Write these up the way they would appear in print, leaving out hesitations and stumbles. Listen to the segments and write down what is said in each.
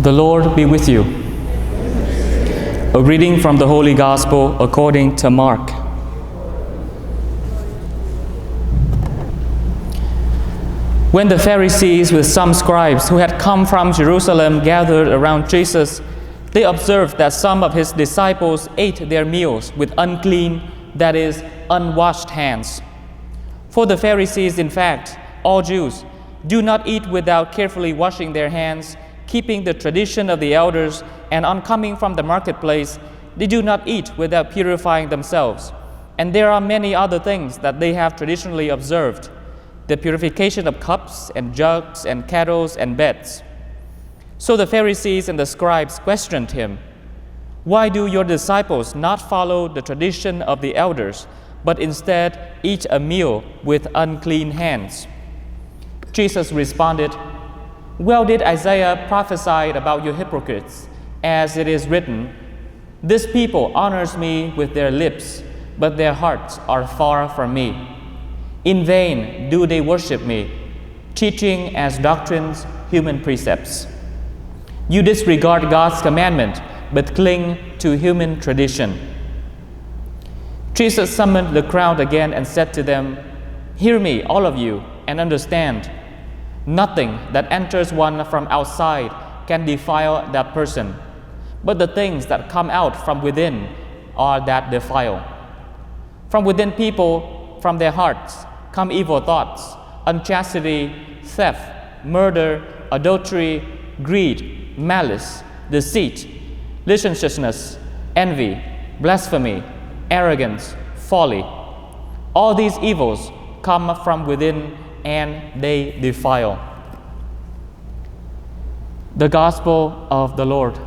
The Lord be with you. A reading from the Holy Gospel according to Mark. When the Pharisees with some scribes who had come from Jerusalem gathered around Jesus, they observed that some of his disciples ate their meals with unclean, that is, unwashed hands. For the Pharisees, in fact, all Jews, do not eat without carefully washing their hands, keeping the tradition of the elders, and on coming from the marketplace, they do not eat without purifying themselves. And there are many other things that they have traditionally observed, the purification of cups and jugs and kettles and beds. So the Pharisees and the scribes questioned him, "Why do your disciples not follow the tradition of the elders, but instead eat a meal with unclean hands?" Jesus responded, "Well did Isaiah prophesy about you hypocrites, as it is written, 'This people honors me with their lips, but their hearts are far from me. In vain do they worship me, teaching as doctrines human precepts.' You disregard God's commandment, but cling to human tradition." Jesus summoned the crowd again and said to them, "Hear me, all of you, and understand. Nothing that enters one from outside can defile that person, but the things that come out from within are that defile. From within people, from their hearts, come evil thoughts, unchastity, theft, murder, adultery, greed, malice, deceit, licentiousness, envy, blasphemy, arrogance, folly. All these evils come from within, and they defile." The Gospel of the Lord.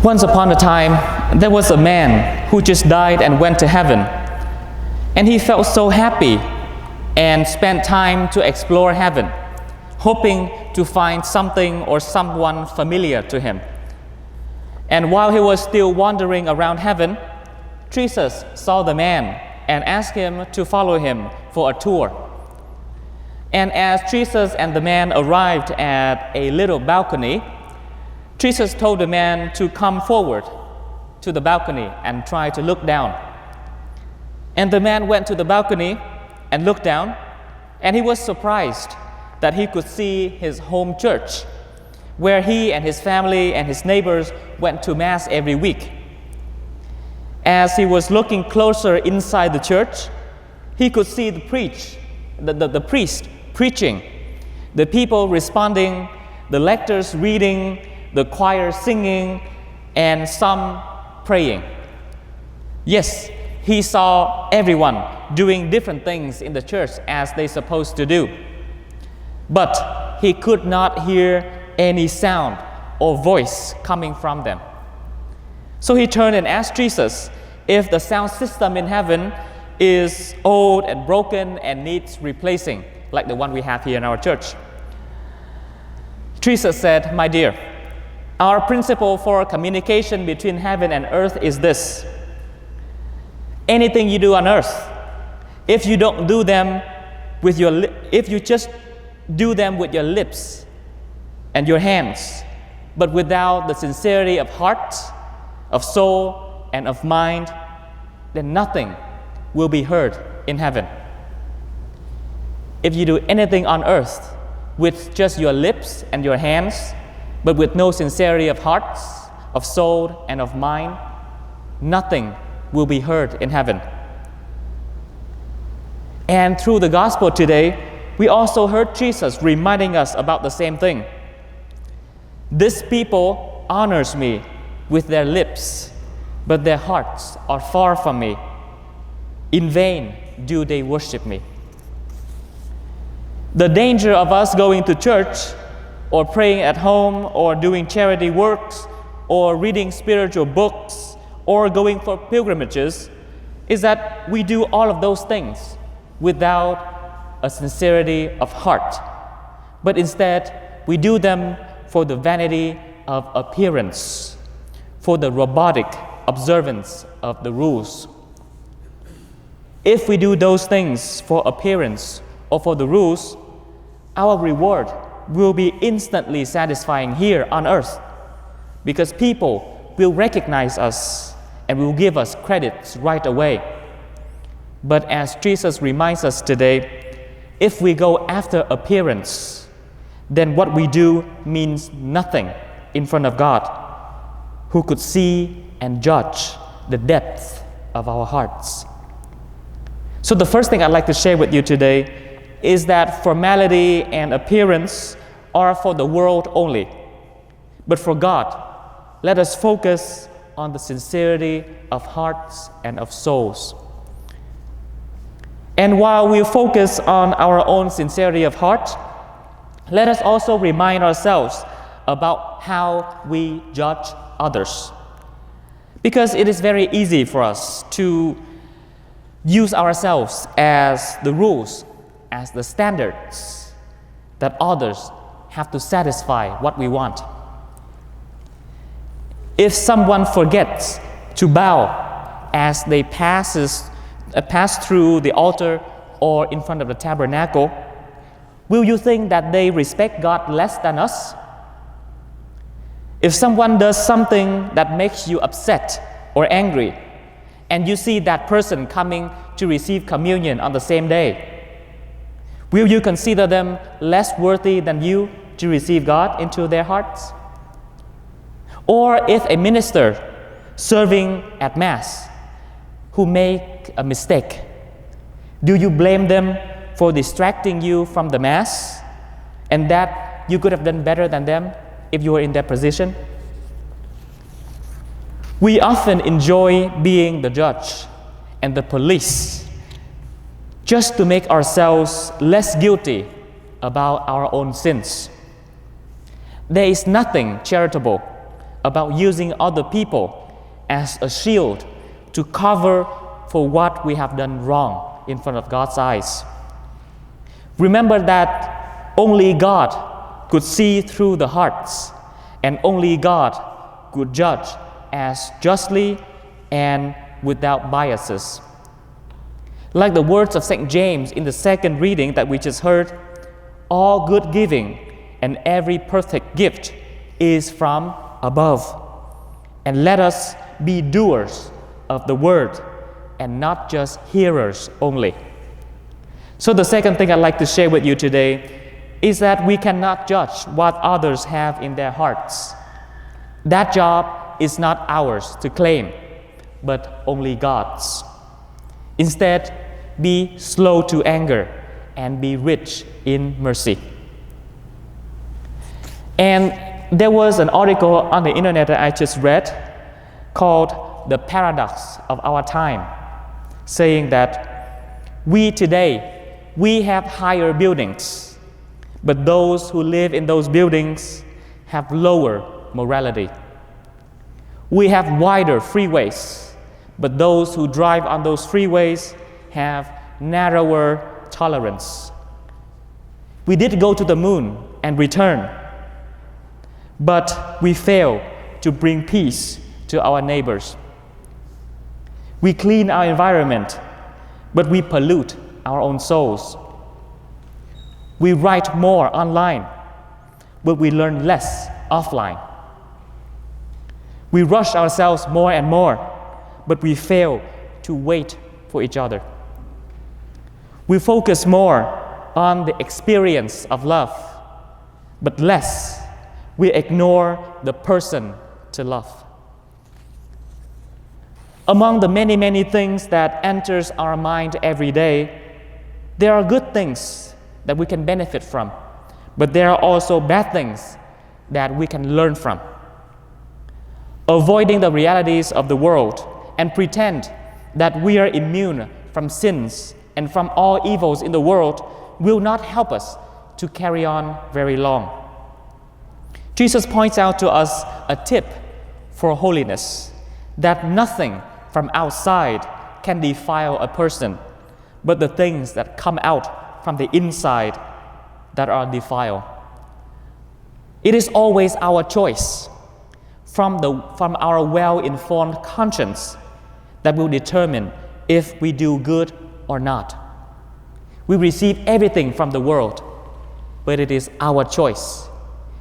Once upon a time, there was a man who just died and went to heaven. And he felt so happy and spent time to explore heaven, hoping to find something or someone familiar to him. And while he was still wandering around heaven, Jesus saw the man and asked him to follow him for a tour. And as Jesus and the man arrived at a little balcony, Jesus told the man to come forward to the balcony and try to look down. And the man went to the balcony and looked down, and he was surprised that he could see his home church, where he and his family and his neighbors went to Mass every week. As he was looking closer inside the church, he could see the priest preaching, the people responding, the lectors reading, the choir singing, and some praying. Yes, he saw everyone doing different things in the church as they're supposed to do. But he could not hear any sound or voice coming from them. So he turned and asked Jesus if the sound system in heaven is old and broken and needs replacing, like the one we have here in our church. Jesus said, "My dear, our principle for communication between heaven and earth is this: anything you do on earth, if you don't do them with if you just do them with your lips and your hands, but without the sincerity of heart, of soul, and of mind, then nothing will be heard in heaven. If you do anything on earth with just your lips and your hands, but with no sincerity of heart, of soul, and of mind, nothing will be heard in heaven." And through the gospel today, we also heard Jesus reminding us about the same thing. "This people honors me with their lips, but their hearts are far from me. In vain do they worship me." The danger of us going to church or praying at home or doing charity works or reading spiritual books or going for pilgrimages is that we do all of those things, without a sincerity of heart, but instead we do them for the vanity of appearance, for the robotic observance of the rules. If we do those things for appearance or for the rules, our reward will be instantly satisfying here on earth, because people will recognize us and will give us credits right away. But as Jesus reminds us today, if we go after appearance, then what we do means nothing in front of God, who could see and judge the depth of our hearts. So the first thing I'd like to share with you today is that formality and appearance are for the world only. But for God, let us focus on the sincerity of hearts and of souls. And while we focus on our own sincerity of heart, let us also remind ourselves about how we judge others. Because it is very easy for us to use ourselves as the rules, as the standards that others have to satisfy what we want. If someone forgets to bow as they pass through the altar or in front of the tabernacle, will you think that they respect God less than us? If someone does something that makes you upset or angry, and you see that person coming to receive communion on the same day, will you consider them less worthy than you to receive God into their hearts? Or if a minister serving at Mass who make a mistake, do you blame them for distracting you from the Mass and that you could have done better than them if you were in that position? We often enjoy being the judge and the police just to make ourselves less guilty about our own sins. There is nothing charitable about using other people as a shield to cover for what we have done wrong in front of God's eyes. Remember that only God could see through the hearts, and only God could judge as justly and without biases. Like the words of St. James in the second reading that we just heard, all good giving and every perfect gift is from above. And let us be doers of the word and not just hearers only. So the second thing I'd like to share with you today is that we cannot judge what others have in their hearts. That job is not ours to claim, but only God's. Instead, be slow to anger and be rich in mercy. And there was an article on the internet that I just read called The Paradox of Our Time, saying that we have higher buildings, but those who live in those buildings have lower morality. We have wider freeways, but those who drive on those freeways have narrower tolerance. We did go to the moon and return, but we fail to bring peace to our neighbors. We clean our environment, but we pollute our own souls. We write more online, but we learn less offline. We rush ourselves more and more, but we fail to wait for each other. We focus more on the experience of love, but less we ignore the person to love. Among the many, many things that enters our mind every day, there are good things that we can benefit from, but there are also bad things that we can learn from. Avoiding the realities of the world and pretend that we are immune from sins and from all evils in the world will not help us to carry on very long. Jesus points out to us a tip for holiness, that nothing from outside can defile a person, but the things that come out from the inside that are defiled. It is always our choice from our well-informed conscience that will determine if we do good or not. We receive everything from the world, but it is our choice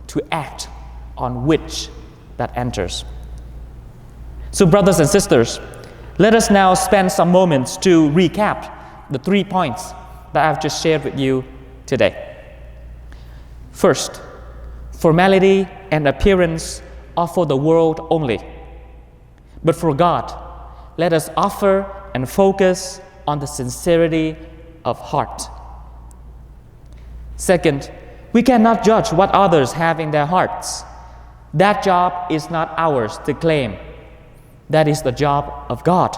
to act on which that enters. So, brothers and sisters, let us now spend some moments to recap the 3 points that I've just shared with you today. First, formality and appearance are for the world only. But for God, let us offer and focus on the sincerity of heart. Second, we cannot judge what others have in their hearts. That job is not ours to claim. That is the job of God.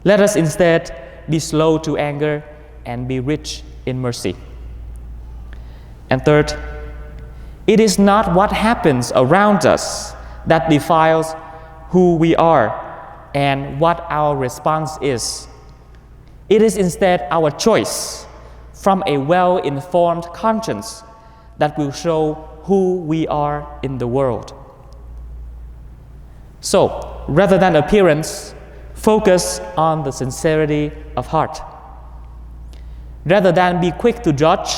Let us instead be slow to anger and be rich in mercy. And third, it is not what happens around us that defiles who we are and what our response is. It is instead our choice from a well-informed conscience that will show who we are in the world. So, rather than appearance, focus on the sincerity of heart. Rather than be quick to judge,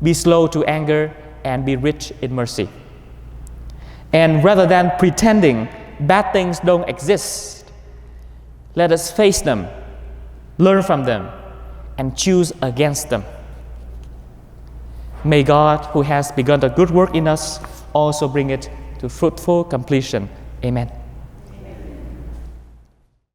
be slow to anger and be rich in mercy. And rather than pretending bad things don't exist, let us face them, learn from them, and choose against them. May God, who has begun a good work in us, also bring it to fruitful completion. Amen.